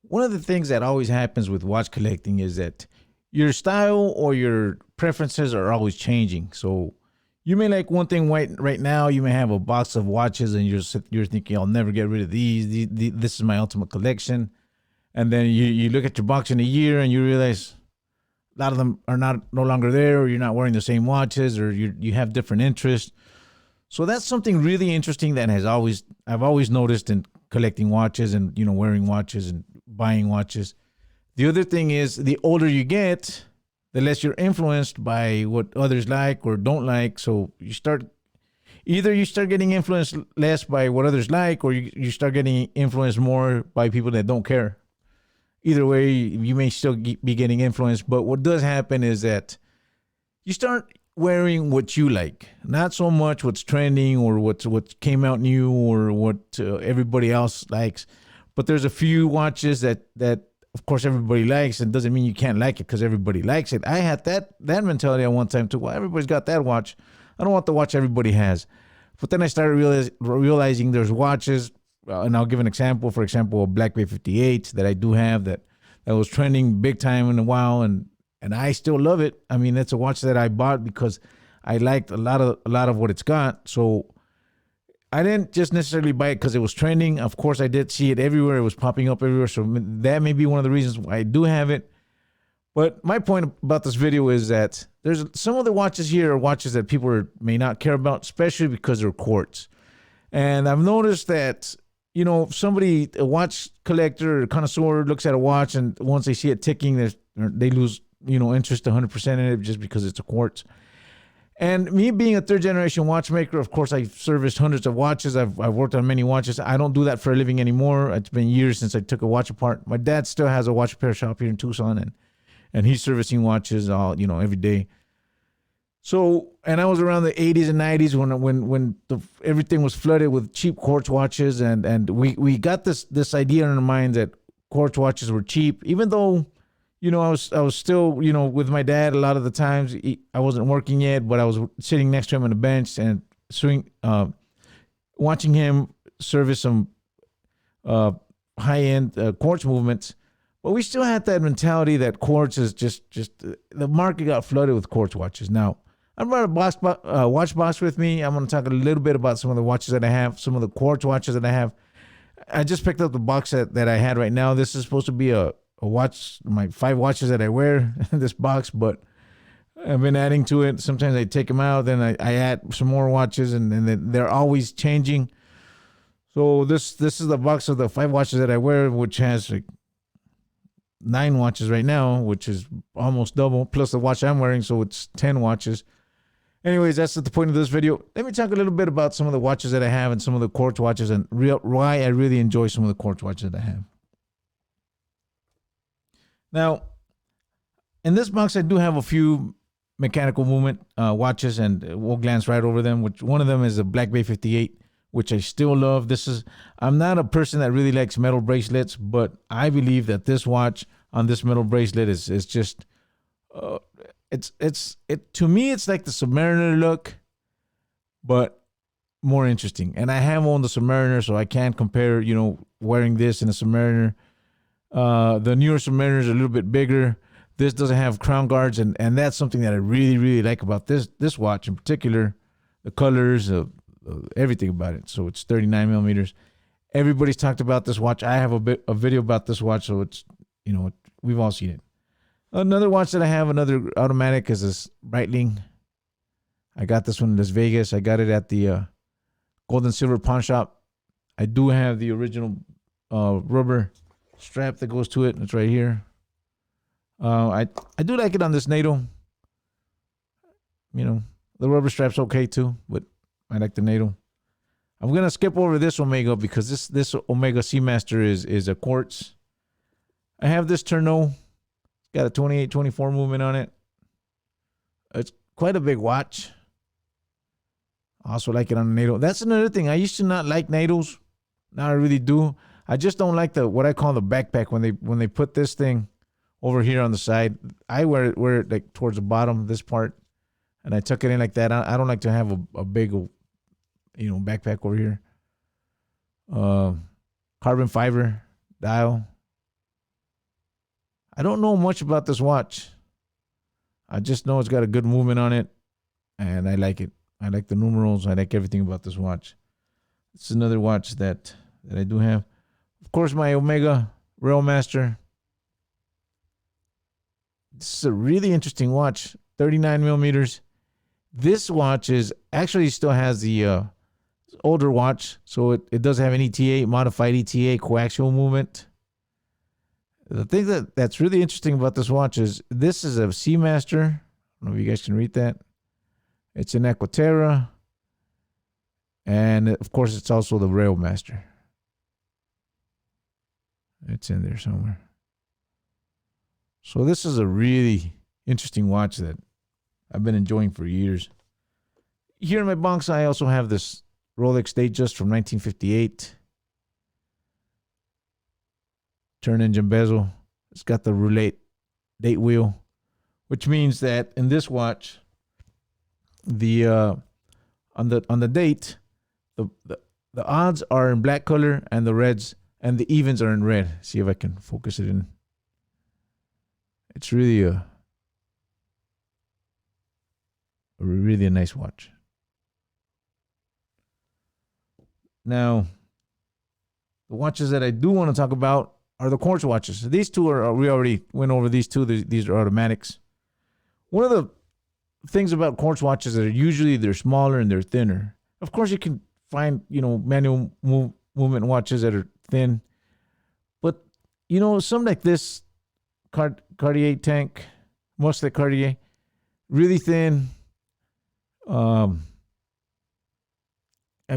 One of the things that always happens with watch collecting is that your style or your preferences are always changing. So you may like one thing right now. You may have a box of watches, and you're thinking, "I'll never get rid of these. This is my ultimate collection." And then you look at your box in a year, and you realize a lot of them are no longer there, or you're not wearing the same watches, or you have different interests. So that's something really interesting that I've always noticed in collecting watches and wearing watches and buying watches. The other thing is the older you get, the less you're influenced by what others like or don't like. So you start getting influenced less by what others like, or you start getting influenced more by people that don't care. Either way, you may still be getting influenced. But what does happen is that you start wearing what you like, not so much what's trending or what came out new or what everybody else likes. But there's a few watches that of course everybody likes, and doesn't mean you can't like it because everybody likes it. I had that mentality at one time too. Well, everybody's got that watch. I don't want the watch everybody has. But then I started realizing there's watches, and I'll give an example. For example, a Black Bay 58 that I do have that was trending big time in a while, and I still love it. I mean, it's a watch that I bought because I liked a lot of what it's got. So I didn't just necessarily buy it because it was trending. Of course, I did see it everywhere. It was popping up everywhere. So that may be one of the reasons why I do have it. But my point about this video is that there's some of the watches here are watches that people may not care about, especially because they're quartz. And I've noticed that, if somebody, a watch collector or connoisseur, looks at a watch and once they see it ticking, they lose interest 100% in it just because it's a quartz. And me being a third generation watchmaker, of course, I've serviced hundreds of watches. I've worked on many watches. I don't do that for a living anymore. It's been years since I took a watch apart. My dad still has a watch repair shop here in Tucson, and he's servicing watches every day. So, and I was around the 80s and 90s when everything was flooded with cheap quartz watches, and we got this idea in our mind that quartz watches were cheap, even though I was still, with my dad a lot of the times. I wasn't working yet, but I was sitting next to him on the bench and watching him service some high-end quartz movements. But we still had that mentality that quartz is just the market got flooded with quartz watches. Now, I brought a watch box with me. I'm going to talk a little bit about some of the watches that I have, some of the quartz watches that I have. I just picked up the box that I had right now. This is supposed to be a watch, my 5 watches that I wear in this box, but I've been adding to it. Sometimes I take them out, then I add some more watches, and they're always changing. So this is the box of the 5 watches that I wear, which has like 9 watches right now, which is almost double, plus the watch I'm wearing, so it's 10 watches. Anyways, that's the point of this video. Let me talk a little bit about some of the watches that I have and some of the quartz watches and why I really enjoy some of the quartz watches that I have. Now, in this box, I do have a few mechanical movement watches, and we'll glance right over them. Which one of them is a Black Bay 58, which I still love. I'm not a person that really likes metal bracelets, but I believe that this watch on this metal bracelet is just, to me, it's like the Submariner look, but more interesting. And I have owned the Submariner, so I can't compare, wearing this in a Submariner. The newer Submariner is a little bit bigger. This doesn't have crown guards, and that's something that I really, really like about this watch in particular. The colors, everything about it. So it's 39 millimeters. Everybody's talked about this watch. I have a video about this watch, so it's we've all seen it. Another watch that I have, another automatic, is this Breitling. I got this one in Las Vegas. I got it at the Gold and Silver Pawn Shop. I do have the original rubber strap that goes to it. It's right here. I do like it on this NATO. The rubber strap's okay too, but I like the NATO. I'm gonna skip over this Omega because this Omega Seamaster is a quartz. I have this Tourneau. It's got a 28-24 movement on it. It's quite a big watch. I also like it on the NATO. That's another thing. I used to not like NATOs. Now I really do. I just don't like what I call the backpack when they put this thing over here on the side. I wear it like towards the bottom, this part, and I tuck it in like that. I don't like to have a big, backpack over here. Carbon fiber dial. I don't know much about this watch. I just know it's got a good movement on it, and I like it. I like the numerals. I like everything about this watch. It's another watch that I do have. Of course, my Omega Railmaster. This is a really interesting watch. 39 millimeters. This watch is actually still has the older watch, so it does have an ETA, modified ETA, coaxial movement. The thing that's really interesting about this watch is this is a Seamaster. I don't know if you guys can read that. It's an Equaterra. And of course, it's also the Railmaster. It's in there somewhere. So this is a really interesting watch that I've been enjoying for years. Here in my box, I also have this Rolex Datejust from 1958. Turn engine bezel. It's got the roulette date wheel, which means that in this watch, the on the date, the odds are in black color and the reds and the evens are in red. See if I can focus it in. It's really a nice watch. Now, the watches that I do want to talk about are the Quartz watches. These two we already went over these two. These are automatics. One of the things about Quartz watches that they're smaller and they're thinner. Of course, you can find manual movement watches that are thin, but some like this Cartier tank, mostly Cartier, really thin. I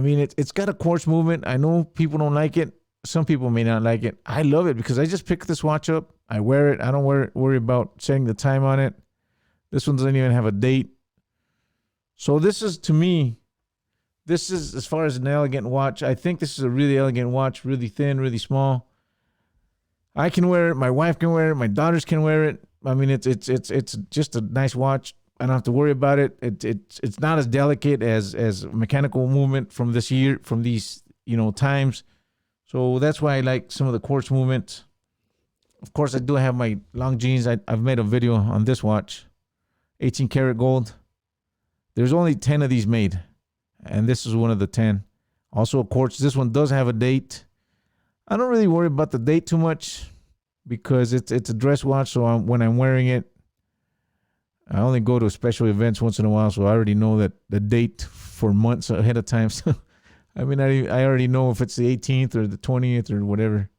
mean, it's got a quartz movement. I know people don't like it. Some people may not like it. I love it because I just pick this watch up. I wear it. I don't worry about setting the time on it. This one doesn't even have a date. So this is, to me, this is, as far as an elegant watch, I think this is a really elegant watch, really thin, really small. I can wear it. My wife can wear it. My daughters can wear it. I mean, it's just a nice watch. I don't have to worry about it. It's not as delicate as mechanical movement from this year, from these times. So that's why I like some of the quartz movement. Of course, I do have my long jeans. I've made a video on this watch, 18 karat gold. There's only 10 of these made, and this is one of the 10. Also a quartz. This one does have a date. I don't really worry about the date too much because it's a dress watch. So when I'm wearing it, I only go to special events once in a while, so I already know that the date for months ahead of time. So, I mean, I already know if it's the 18th or the 20th or whatever.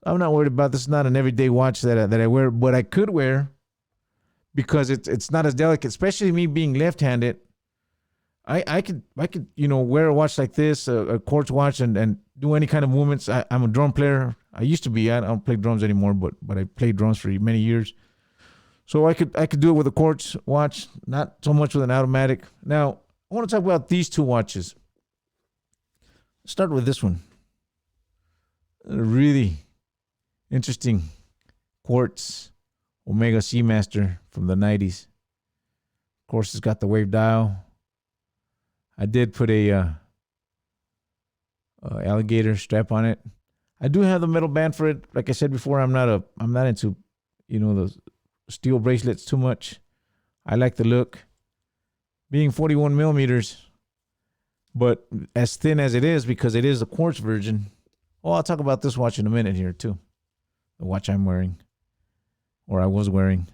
I'm not worried about this. It's not an everyday watch that I wear, but I could wear because it's not as delicate, especially me being left-handed. I could wear a watch like this, a quartz watch, and do any kind of movements. I'm a drum player. I used to be. I don't play drums anymore, but I played drums for many years. So I could do it with a quartz watch, not so much with an automatic. Now, I want to talk about these two watches. Let's start with this one. A really interesting quartz Omega Seamaster from the 90s. Of course, it's got the wave dial. I did put a alligator strap on it. I do have the metal band for it. Like I said before, I'm not into the steel bracelets too much. I like the look. Being 41 millimeters, but as thin as it is because it is a quartz version. Well, I'll talk about this watch in a minute here too. The watch I'm wearing, or I was wearing.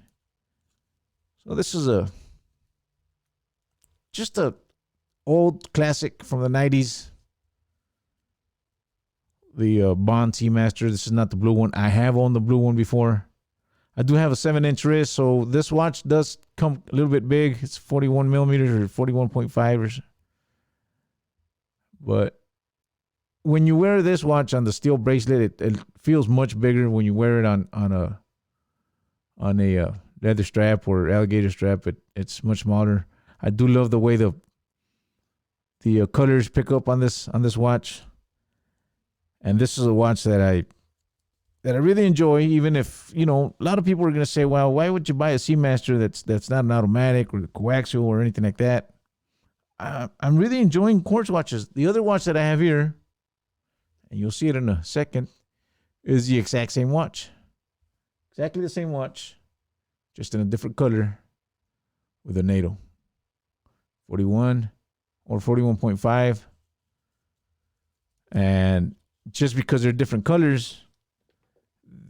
So this is just a old classic from the 90s. The Bond Seamaster. This is not the blue one. I have owned the blue one before. I do have a 7-inch wrist, so this watch does come a little bit big. It's 41 millimeters or 41.5 or so. But when you wear this watch on the steel bracelet, it feels much bigger when you wear it on a leather strap or alligator strap. It's much smaller. I do love the way the colors pick up on this watch. And this is a watch that I really enjoy, even if, a lot of people are going to say, well, why would you buy a Seamaster that's not an automatic or coaxial or anything like that? I'm really enjoying quartz watches. The other watch that I have here, and you'll see it in a second, is the exact same watch. Exactly the same watch, just in a different color with a NATO 41 or 41.5. And just because they're different colors,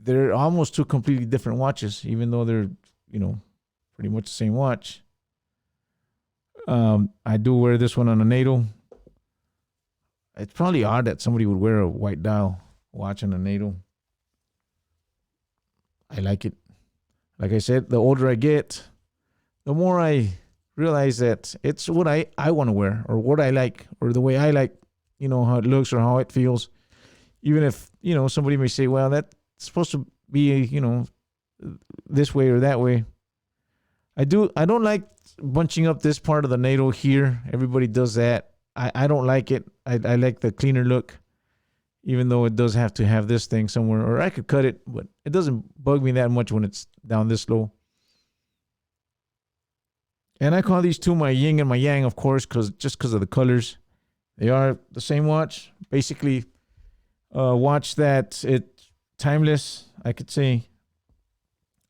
they're almost two completely different watches, even though they're, pretty much the same watch. I do wear this one on a NATO. It's probably odd that somebody would wear a white dial watch on a NATO. I like it. Like I said, the older I get, the more I realize that it's what I want to wear, or what I like, or the way I like, how it looks or how it feels. Even if, somebody may say, well, that's supposed to be, this way or that way. I don't like bunching up this part of the NATO here. Everybody does that. I don't like it. I like the cleaner look, even though it does have to have this thing somewhere, or I could cut it, but it doesn't bug me that much when it's down this low. And I call these two my yin and my yang, of course, because of the colors. They are the same watch, basically. Watch that it's timeless, I could say.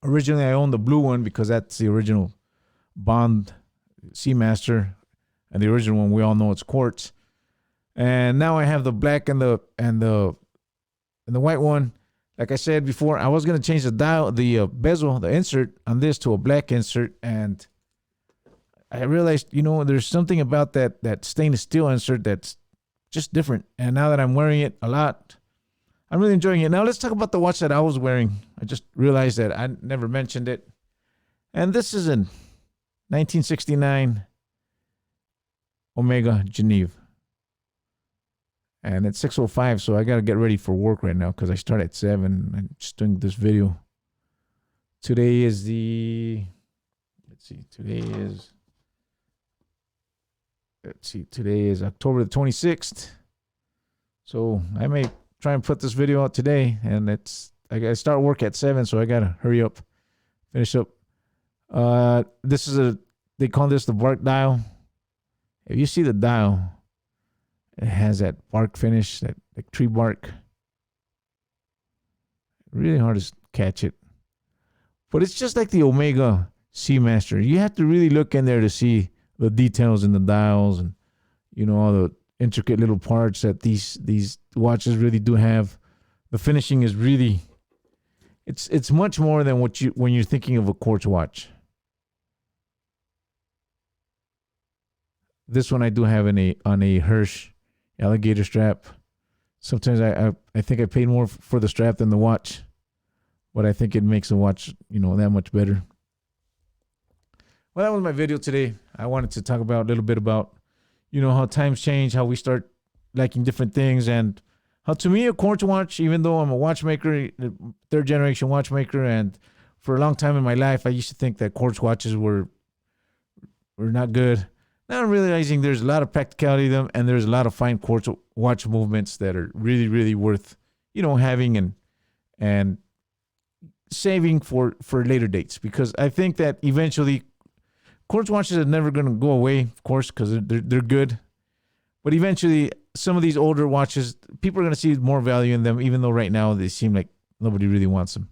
Originally, I owned the blue one because that's the original Bond Seamaster, and the original one we all know it's Quartz. And now I have the black and the white one. Like I said before, I was gonna change the dial, the bezel, the insert on this to a black insert, and I realized, there's something about that stainless steel insert that's just different. And now that I'm wearing it a lot, I'm really enjoying it. Now let's talk about the watch that I was wearing. I just realized that I never mentioned it. And this is an 1969 Omega Genev. And it's 6:05, so I got to get ready for work right now because I start at 7. I'm just doing this video. Today is today is October the 26th. So I may try and put this video out today, and I got to start work at 7, so I got to hurry up, finish up. They call this the bark dial. If you see the dial, it has that bark finish, that like tree bark. Really hard to catch it. But it's just like the Omega Seamaster. You have to really look in there to see the details in the dials and, all the intricate little parts that these watches really do have. The finishing is really, it's much more than when you're thinking of a Quartz watch. This one I do have on a Hirsch alligator strap. Sometimes I think I paid more for the strap than the watch, but I think it makes the watch, that much better. Well, that was my video today. I wanted to talk about a little bit about, how times change, how we start liking different things, and how, to me, a Quartz watch, even though I'm a watchmaker, third generation watchmaker, and for a long time in my life, I used to think that Quartz watches were not good. Now I'm realizing there's a lot of practicality to them, and there's a lot of fine Quartz watch movements that are really, really worth, having and saving for later dates, because I think that eventually Quartz watches are never going to go away, of course, because they're good. But eventually, some of these older watches, people are going to see more value in them, even though right now they seem like nobody really wants them.